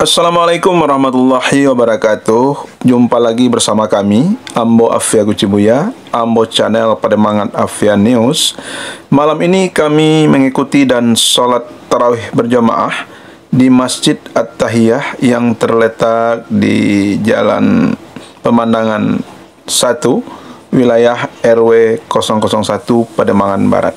Assalamualaikum warahmatullahi wabarakatuh. Jumpa lagi bersama kami, Ambo Afia Kucibuya, Ambo Channel Pademangan Afia News. Malam ini kami mengikuti dan sholat tarawih berjamaah di Masjid At-Tahiyah yang terletak di Jalan Pemandangan 1, wilayah RW 001 Pademangan Barat.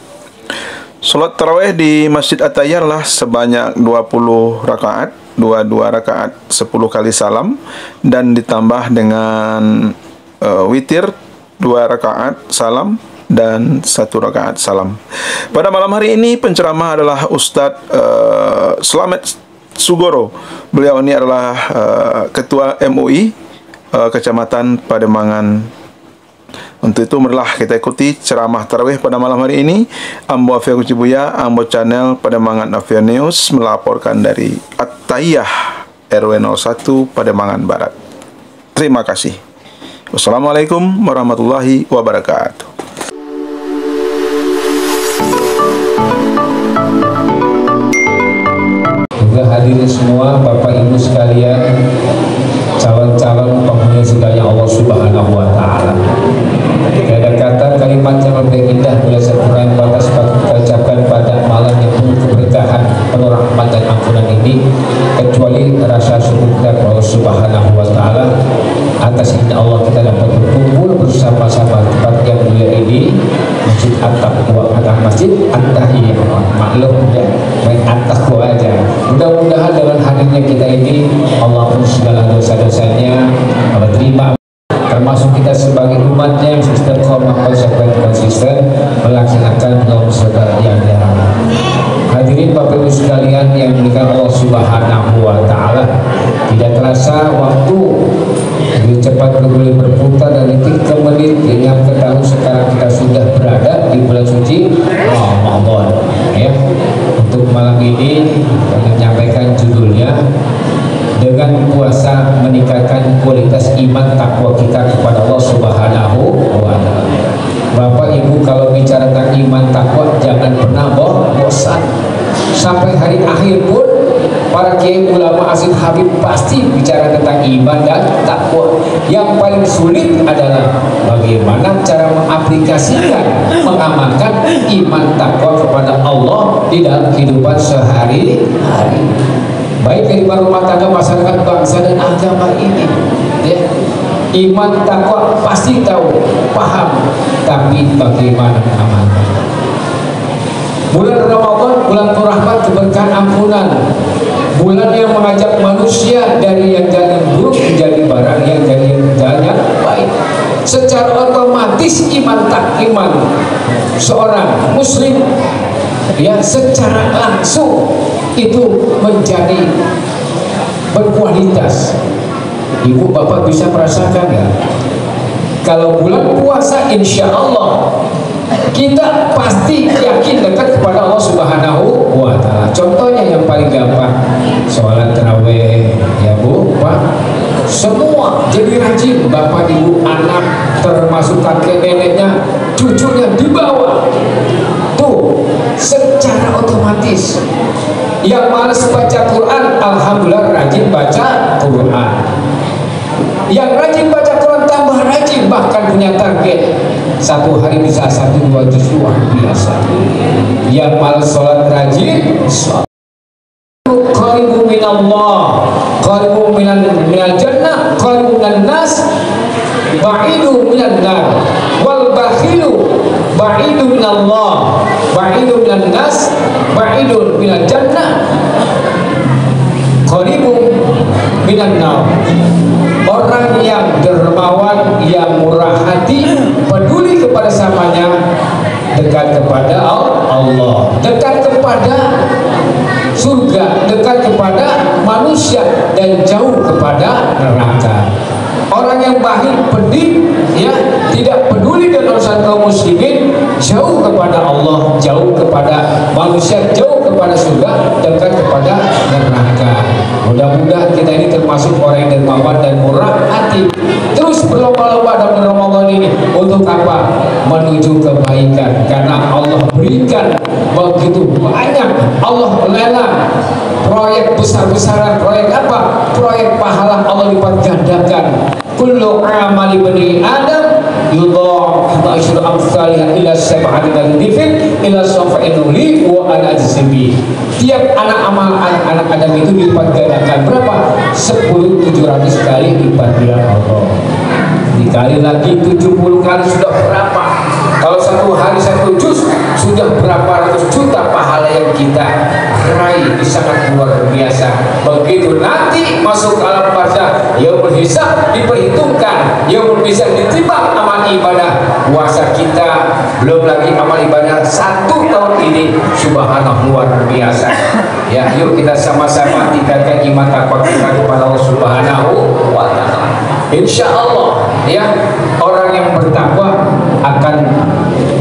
Sholat tarawih di Masjid At-Tahiyah adalah sebanyak 20 rakaat, 22 rakaat 10 kali salam, dan ditambah dengan witir 2 rakaat salam dan 1 rakaat salam. Pada malam hari ini penceramah adalah Ustadz Slamet Sugoro. Beliau ini adalah Ketua MUI Kecamatan Pademangan. Untuk itu marilah kita ikuti ceramah tarawih pada malam hari ini. Ambo Afia Kucibuya, Ambo Channel Pademangan Afia News melaporkan dari At-Tahiyah RW 01 Pademangan Barat. Terima kasih. Wassalamualaikum warahmatullahi wabarakatuh. Juga hadirin semua, Bapak Ibu sekalian, calon-calon penghuni surganya Allah Subhanahu wa Ta'ala. Ada kata kalimat yang lebih indah bila sempurna batas patut kita ucapkan pada malam yang penuh keberkahan, penuh rahmat dan ampunan ini, kecuali rasa syukur kita kepada Allah Subhanahu wa Ta'ala atas izin Allah kita dapat berkumpul bersama-sama tempat yang mulia ini, Masjid At-Taqwa, Masjid At-Tahiyah. Maklum ya, main At-Taqwa aja. Mudah-mudahan dengan hadirnya kita ini Allah pun segala dosa-dosanya Allah terima, termasuk kita sebagai umatnya yang istiqomah konsisten melaksanakan norma segala yang dilarang. Hadirin Bapak Ibu sekalian yang dimuliakan Allah Subhanahu wa Ta'ala, tidak terasa waktu begitu cepat berputar dari detik ke menit, yang ketahui sekarang kita sudah berada di bulan suci Ramadan. Ya, untuk malam ini kami menyampaikan judulnya, dengan puasa meningkatkan kualitas iman takwa kita kepada Allah Subhanahu wa Ta'ala. Bapak Ibu, kalau bicara tentang iman takwa jangan pernah bosan. Sampai hari akhir pun para kiai ulama asyid habib pasti bicara tentang iman dan takwa. Yang paling sulit adalah bagaimana cara mengaplikasikan, mengamalkan iman takwa kepada Allah di dalam kehidupan sehari-hari, baik kehidupan rumah tangga, masyarakat, bangsa dan agama ini. Ya, iman takwa pasti tahu, paham, tapi bagaimana mengamalkan? Bulan Ramadan, bulan rahmat, keberkahan, ampunan, bulan yang mengajak manusia dari yang jalan buruk menjadi barang yang jadi jalan yang baik. Secara otomatis iman seorang muslim, ya, secara langsung itu menjadi berkualitas. Ibu bapak bisa merasakan ya, kalau bulan puasa insya Allah kita pasti yakin dekat kepada Allah Subhanahu wa Ta'ala. Contohnya yang paling gampang, sholat tarawih, ya Bu, Pak, semua jadi rajin, bapak ibu anak termasuk kakek neneknya, cucunya dibawa tuh secara otomatis. Yang malas baca Quran, alhamdulillah rajin baca Quran. Yang rajin baca Quran tambah rajin, bahkan punya target satu hari bisa 1-2 juz luar biasa. Yang malas sholat rajin, qaribu minallah, qaribu minal jannah, qaribu minan nas, ba'idu minan nar, wal bakhilu ba'idu minallah, ba'idu minan nas, ba'idu minal jannah, qaribu minan nar. Orang yang dermawan, yang murah hati, peduli kepada samanya, dekat kepada Allah, dekat kepada surga, dekat kepada manusia, dan jauh kepada neraka. Orang yang bakhil, pedih, ya, tidak peduli dengan urusan kaum muslimin, jauh kepada Allah, jauh kepada manusia, jauh kepada surga, dekat kepada neraka. Mudah-mudahan kita ini termasuk orang yang dermawan dan murah hati. Terus berlomba-lomba dalam Ramadan ini untuk apa? Menuju kebaikan. Karena Allah berikan begitu banyak. Allah lelang proyek besar-besaran. Proyek apa? Proyek pahala Allah lipat gandakan. Kullu amali bani Adam yudha'af asyru amsalih ila sab'ati dzifin ila safa'in li wa ana ajzibi. Tiap anak Adam itu dilipat gandakan berapa? 10.700 kali lipat dia Allah. Dikali lagi 70 kali sudah berapa? Kalau satu hari satu juz sudah berapa ratus juta pahala yang kita raih, sangat luar biasa. Begitu nanti masuk ke alam barzakh, yaumul hisab diperhitungkan, yaumul hisab ditimbang amal ibadah puasa kita, belum lagi amal ibadah 1 tahun ini, subhanallah luar biasa. Ya, yuk kita sama-sama tingkatkan iman takwa kita kepada Allah Subhanahu wa Ta'ala. Insya Allah, ya, orang yang bertakwa akan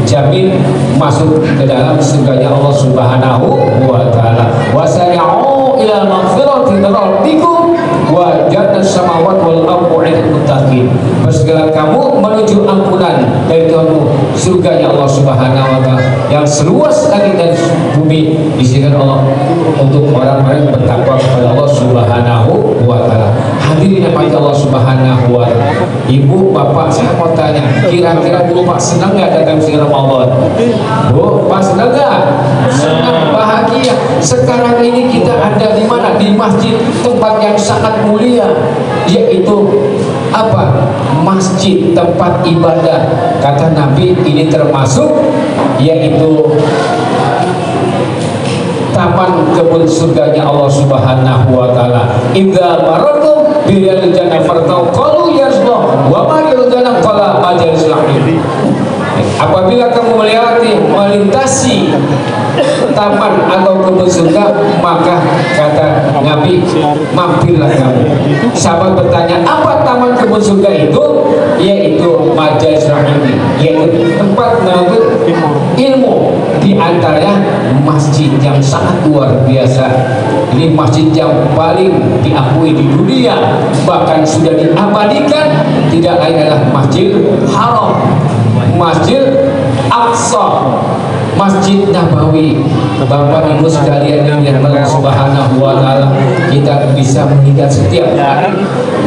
jamin masuk ke dalam surganya Allah Subhanahu wa Ta'ala. Wasari'u ila maghfirati min rabbikum wa jannatis samawati wal ardi lil muttaqin. Bersegera kamu menuju ampunan dari Tuhanmu, surganya Allah Subhanahu wa Ta'ala yang seluas langit dan bumi disediakan Allah untuk orang-orang yang bertakwa kepada Allah Subhanahu wa Ta'ala. Hadirin yang Allah Subhanahu wa Ta'ala. Ibu, bapak, saya mau tanya, kira-kira dulu Pak senang nggak datang ke Ramadan? Bu, Pak senang nggak? Senang, bahagia. Sekarang ini kita ada di mana? Di masjid, tempat yang sangat mulia, yaitu apa? Masjid, tempat ibadah. Kata Nabi ini termasuk yaitu taman kebun surganya Allah Subhanahu wa Ta'ala. Idza maratu bil jannah fartau qalu ya Rasulullah wa ma lil jannah qala majalis lahir. Apabila kamu melintasi taman atau kebun surga, maka kata Nabi, mampirlah kamu. Sahabat bertanya, apa taman kebun surga itu? Yaitu majalis rahim, yaitu tempat menuntut ilmu. Di antaranya masjid yang sangat luar biasa. Ini masjid yang paling diakui di dunia, bahkan sudah diabadikan. Tidak lain adalah Masjid Haram, Masjid Aqsa, Masjid Nabawi. Bapak Ibu sekalian yang dirahmati Allah Subhanahu wa Ta'ala, kita bisa melihat setiap hari.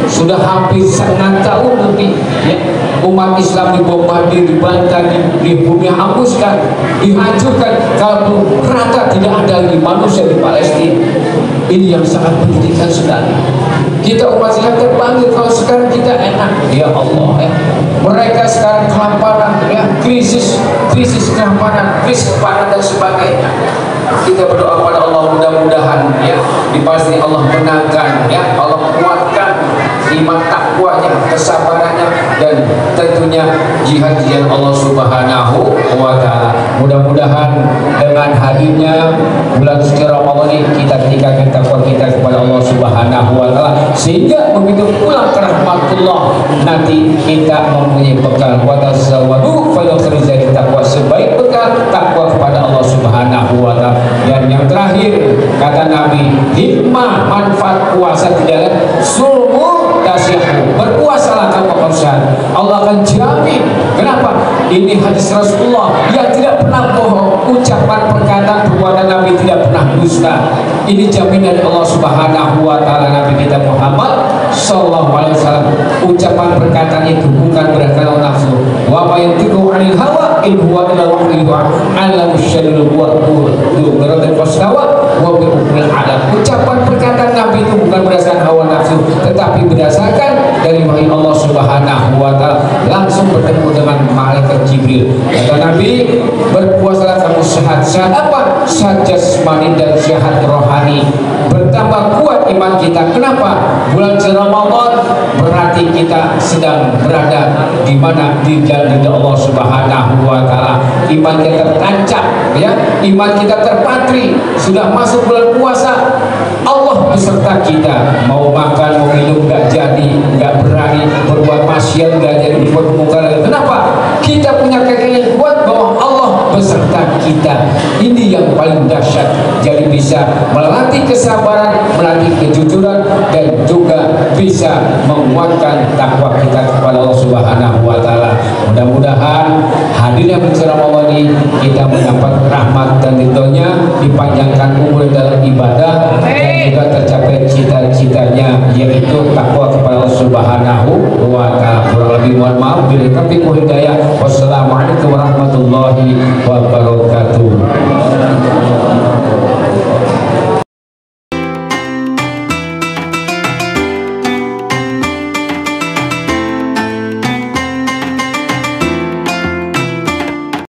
Sudah hampir 9 tahun lebih, ya, umat Islam dibombardir, dibantai, dibunuh, hapuskan, dihancurkan. Kalau rata tidak ada lagi manusia di Palestina. Ini yang sangat menyedihkan sekali. Kita umat Islam terpanggil, kalau sekarang kita enak, ya Allah, ya. Mereka sekarang kelaparan, ya, krisis kelaparan, krisis pangan dan sebagainya. Kita berdoa pada Allah, mudah-mudahan, ya, di Palestina Allah menangkan, ya, Allah kuatkan iman takwanya, kesabarannya, dan tentunya jihad Allah Subhanahu wa Ta'ala. Mudah-mudahan dengan hadirnya bulan suci Ramadan ini kita tingkatkan takwa kita kepada Allah Subhanahu wa Ta'ala, sehingga begitu pulang ke rahmatullah nanti kita mempunyai bekal. Wa tazawwadu fa khairu zadi taqwa, sebaik bekal takwa kepada Allah Subhanahu wa Ta'ala. Dan yang terakhir kata Nabi, hikmah manfaat puasa tidak sumu tasyahu, berpuasalah kamu konsen, Allah akan jamin. Kenapa? Ini hadis Rasulullah yang tidak pernah bohong, ucapan perkataan perbuatan Nabi tidak pernah dusta. Ini jaminan Allah Subhanahu wa Ta'ala. Nabi kita Muhammad sallallahu alaihi wasallam, ucapan perkataan itu bukan berdasarkan nafsu. Wa ma yantiqu 'anil hawa in huwa illa wahyun yuha. 'Allamu syadidul quwa berodat fastawa wa bi hukmil alam. Ucapan perkataan Nabi itu bukan berdasarkan hawa nafsu, tetapi berdasarkan dari wahyu Allah Subhanahu wa Ta'ala. Langsung bertemu dengan malaikat Jibril. Kata Nabi, berpuasalah kamu sehat. Sehat apa? Sehat jasmani dan sehat rohani. Bertambah kuat iman kita. Kenapa? Bulan Ramadan berarti kita sedang berada di mana? Di jalan Allah Subhanahu wa Ta'ala. Iman kita tertancap, ya, iman kita terpatri. Sudah masuk bulan puasa, Allah beserta kita. Mau makan, mau minum gak jadi, gak berani, berbuat maksiat gak jadi, berbuat mungkar. Kenapa? Kita punya keyakinan kuat bahwa Allah beserta kita. Ini yang paling dahsyat. Jadi bisa melatih kesabaran, melatih kejujuran, dan juga bisa menguatkan takwa kita kepada Allah Subhanahu wa Ta'ala. Mudah-mudahan hadirnya bulan Ramadan ini kita mendapat rahmat dan ridhonya, dipanjangkan umur dalam ibadah, dan juga tercapai cita-citanya, yaitu takwa kepada Allah Subhanahu wa Ta'ala. Kurang lebih mohon maaf, bila taufiq wal hidayah. Wassalamualaikum warahmatullahi wabarakatuh.